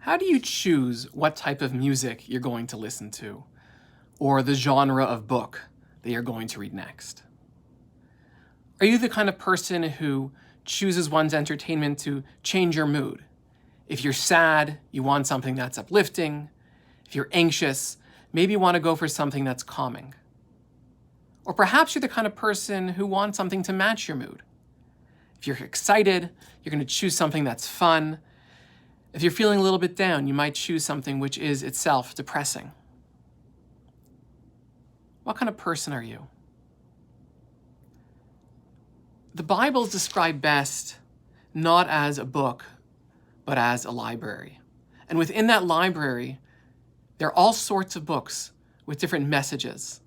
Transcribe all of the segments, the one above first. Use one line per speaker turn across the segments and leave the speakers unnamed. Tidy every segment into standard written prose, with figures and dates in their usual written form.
How do you choose what type of music you're going to listen to, or the genre of book that you're going to read next? Are you the kind of person who chooses one's entertainment to change your mood? If you're sad, you want something that's uplifting. If you're anxious, maybe you want to go for something that's calming. Or perhaps you're the kind of person who wants something to match your mood. If you're excited, you're going to choose something that's fun. If you're feeling a little bit down, you might choose something which is itself depressing. What kind of person are you? The Bible is described best not as a book, but as a library. And within that library, there are all sorts of books with different messages,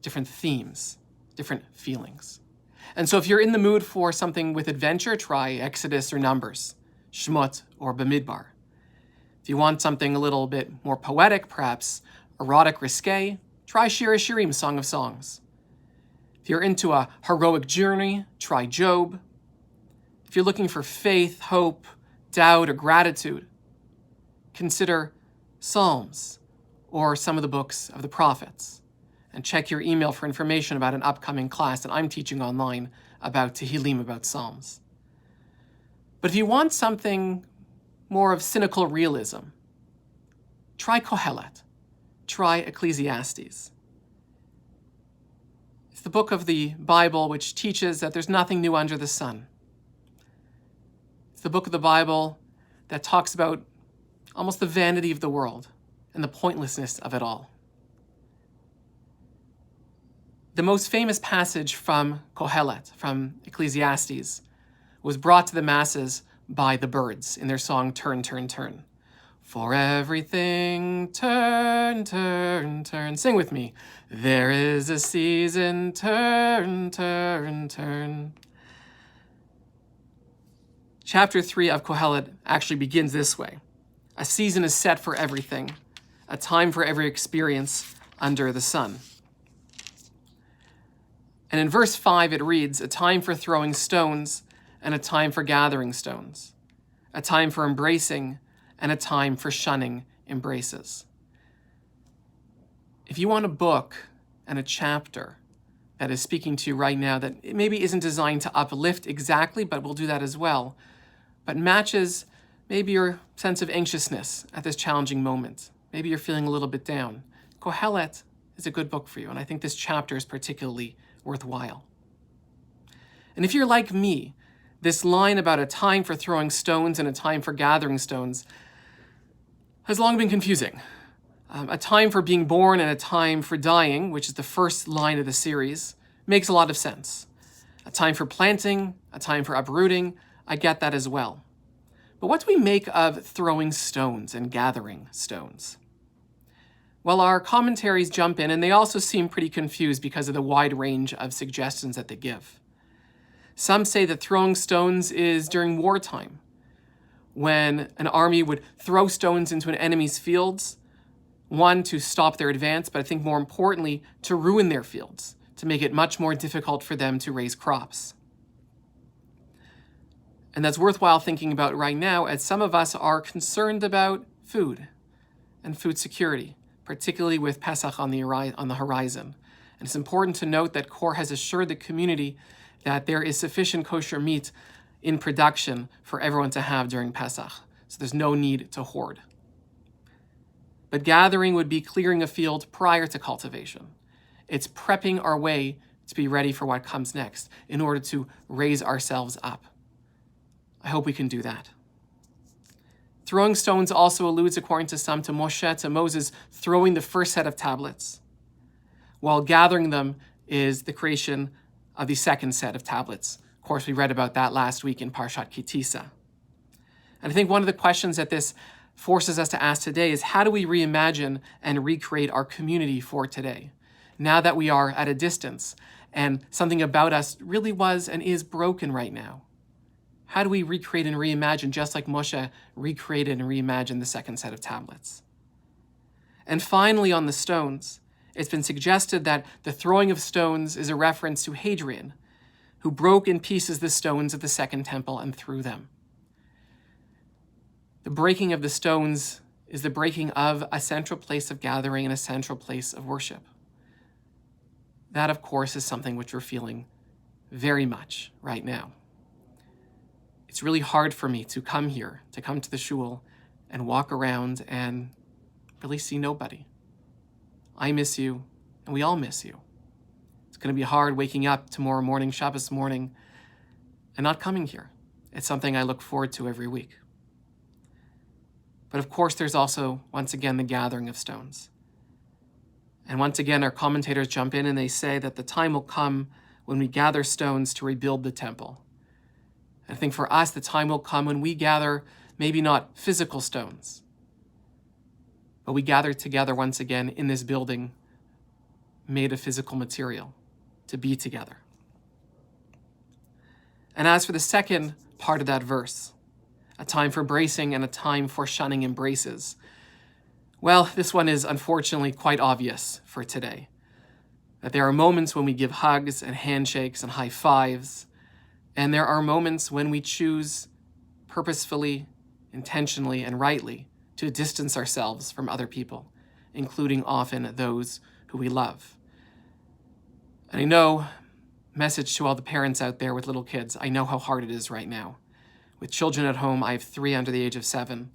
different themes, different feelings. And so if you're in the mood for something with adventure, try Exodus or Numbers, Shmot or Bamidbar. If you want something a little bit more poetic, perhaps erotic, risque, try Shir HaShirim, Song of Songs. If you're into a heroic journey, try Job. If you're looking for faith, hope, doubt, or gratitude, consider Psalms or some of the books of the prophets. And check your email for information about an upcoming class that I'm teaching online about Tehillim, about Psalms. But if you want something more of cynical realism, try Kohelet, try Ecclesiastes. It's the book of the Bible which teaches that there's nothing new under the sun. It's the book of the Bible that talks about almost the vanity of the world and the pointlessness of it all. The most famous passage from Kohelet, from Ecclesiastes, was brought to the masses by the Birds in their song Turn, Turn, Turn. For everything, turn, turn, turn. Sing with me. There is a season, turn, turn, turn. Chapter 3 of Kohelet actually begins this way. A season is set for everything, a time for every experience under the sun. And in verse 5 it reads, a time for throwing stones and a time for gathering stones, a time for embracing and a time for shunning embraces. If you want a book and a chapter that is speaking to you right now that it maybe isn't designed to uplift exactly, but we'll do that as well, but matches maybe your sense of anxiousness at this challenging moment. Maybe you're feeling a little bit down. Kohelet is a good book for you, and I think this chapter is particularly worthwhile. And if you're like me, this line about a time for throwing stones and a time for gathering stones has long been confusing. A time for being born and a time for dying, which is the first line of the series, makes a lot of sense. A time for planting, a time for uprooting, I get that as well. But what do we make of throwing stones and gathering stones? Well, our commentaries jump in, and they also seem pretty confused because of the wide range of suggestions that they give. Some say that throwing stones is during wartime, when an army would throw stones into an enemy's fields, one, to stop their advance, but I think more importantly, to ruin their fields, to make it much more difficult for them to raise crops. And that's worthwhile thinking about right now, as some of us are concerned about food and food security, particularly with Pesach on the horizon. And it's important to note that KOR has assured the community that there is sufficient kosher meat in production for everyone to have during Pesach. So there's no need to hoard. But gathering would be clearing a field prior to cultivation. It's prepping our way to be ready for what comes next in order to raise ourselves up. I hope we can do that. Throwing stones also alludes, according to some, to Moshe, to Moses throwing the first set of tablets, while gathering them is the creation of the second set of tablets. Of course, we read about that last week in Parashat Kitisa. And I think one of the questions that this forces us to ask today is, how do we reimagine and recreate our community for today, now that we are at a distance and something about us really was and is broken right now? How do we recreate and reimagine, just like Moshe recreated and reimagined the second set of tablets? And finally, on the stones, it's been suggested that the throwing of stones is a reference to Hadrian, who broke in pieces the stones of the Second Temple and threw them. The breaking of the stones is the breaking of a central place of gathering and a central place of worship. That, of course, is something which we're feeling very much right now. It's really hard for me to come here, to come to the shul and walk around and really see nobody. I miss you, and we all miss you. It's going to be hard waking up tomorrow morning, Shabbos morning, and not coming here. It's something I look forward to every week. But of course, there's also, once again, the gathering of stones. And once again, our commentators jump in and they say that the time will come when we gather stones to rebuild the temple. I think for us, the time will come when we gather maybe not physical stones, but we gather together once again in this building made of physical material to be together. And as for the second part of that verse, a time for bracing and a time for shunning embraces, well, this one is unfortunately quite obvious for today. That there are moments when we give hugs and handshakes and high fives, and there are moments when we choose purposefully, intentionally, and rightly to distance ourselves from other people, including often those who we love. And I know, message to all the parents out there with little kids, I know how hard it is right now. With children at home, I have 3 under the age of 7,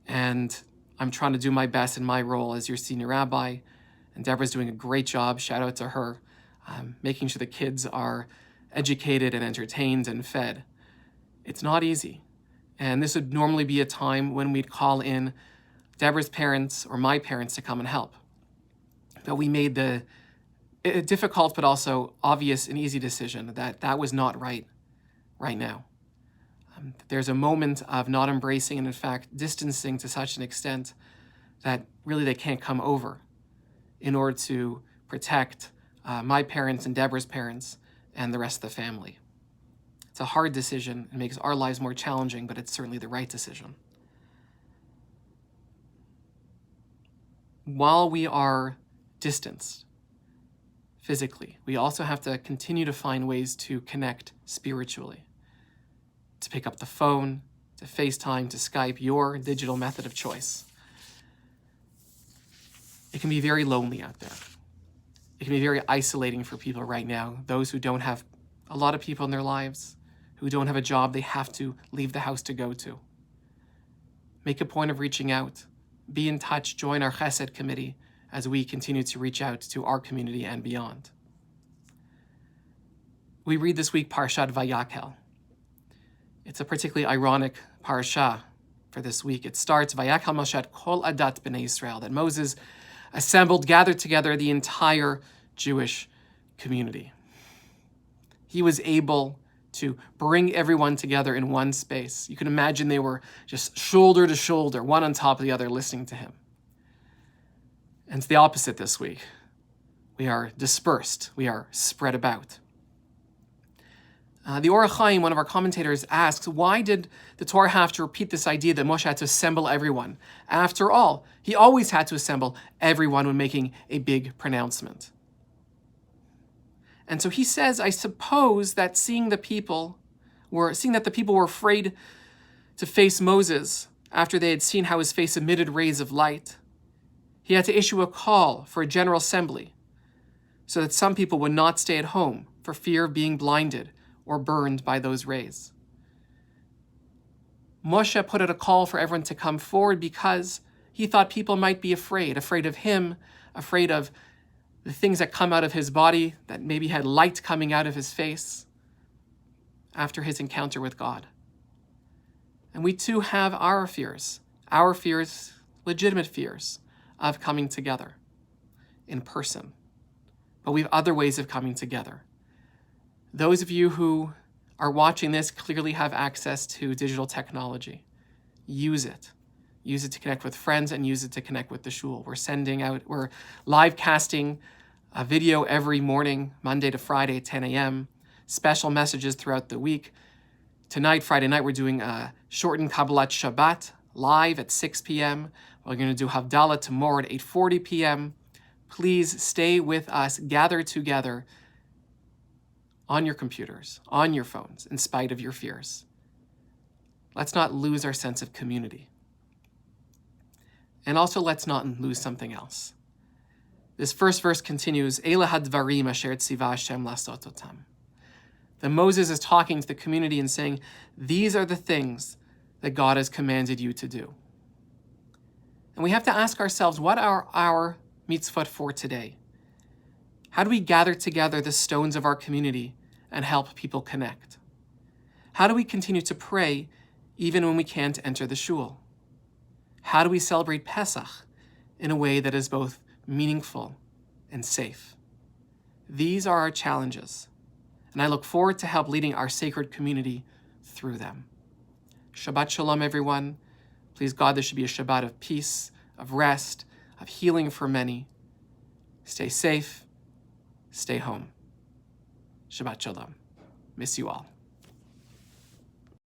and I'm trying to do my best in my role as your senior rabbi, and Deborah's doing a great job, shout out to her, making sure the kids are educated and entertained and fed. It's not easy. And this would normally be a time when we'd call in Deborah's parents or my parents to come and help. But we made the difficult but also obvious and easy decision that that was not right now. There's a moment of not embracing and in fact distancing to such an extent that really they can't come over in order to protect my parents and Deborah's parents and the rest of the family. It's a hard decision. It makes our lives more challenging, but it's certainly the right decision. While we are distanced physically, we also have to continue to find ways to connect spiritually. To pick up the phone, to FaceTime, to Skype, your digital method of choice. It can be very lonely out there. It can be very isolating for people right now, those who don't have a lot of people in their lives, who don't have a job they have to leave the house to go to. Make a point of reaching out. Be in touch. Join our Chesed committee as we continue to reach out to our community and beyond. We read this week Parashat Vayakhel. It's a particularly ironic parasha for this week. It starts, Vayakhel Moshe kol Adath Israel, that Moses gathered together the entire Jewish community. He was able to bring everyone together in one space. You can imagine they were just shoulder to shoulder, one on top of the other, listening to him. And it's the opposite this week. We are dispersed. We are spread about. The Or HaChaim, one of our commentators, asks, why did the Torah have to repeat this idea that Moshe had to assemble everyone? After all, he always had to assemble everyone when making a big pronouncement. And so he says, I suppose that seeing that the people were afraid to face Moses after they had seen how his face emitted rays of light, he had to issue a call for a general assembly so that some people would not stay at home for fear of being blinded or burned by those rays. Moshe put out a call for everyone to come forward because he thought people might be afraid of him, afraid of the things that come out of his body, that maybe had light coming out of his face after his encounter with God. And we too have our fears, legitimate fears of coming together in person. But we have other ways of coming together. Those of you who are watching this clearly have access to digital technology. Use it. Use it to connect with friends and use it to connect with the shul. We're live casting a video every morning, Monday to Friday at 10 a.m., special messages throughout the week. Tonight, Friday night, we're doing a shortened Kabbalat Shabbat live at 6 p.m. We're going to do Havdalah tomorrow at 8:40 p.m. Please stay with us, gather together on your computers, on your phones, in spite of your fears. Let's not lose our sense of community. And also, let's not lose something else. This first verse continues, Eila hadvarim asher tziva Hashem lasot otam. That Moses is talking to the community and saying, these are the things that God has commanded you to do. And we have to ask ourselves, what are our mitzvot for today? How do we gather together the stones of our community and help people connect? How do we continue to pray even when we can't enter the shul? How do we celebrate Pesach in a way that is both meaningful and safe? These are our challenges, and I look forward to help leading our sacred community through them. Shabbat Shalom, everyone. Please God, there should be a Shabbat of peace, of rest, of healing for many. Stay safe, stay home. Shabbat Shalom. Miss you all.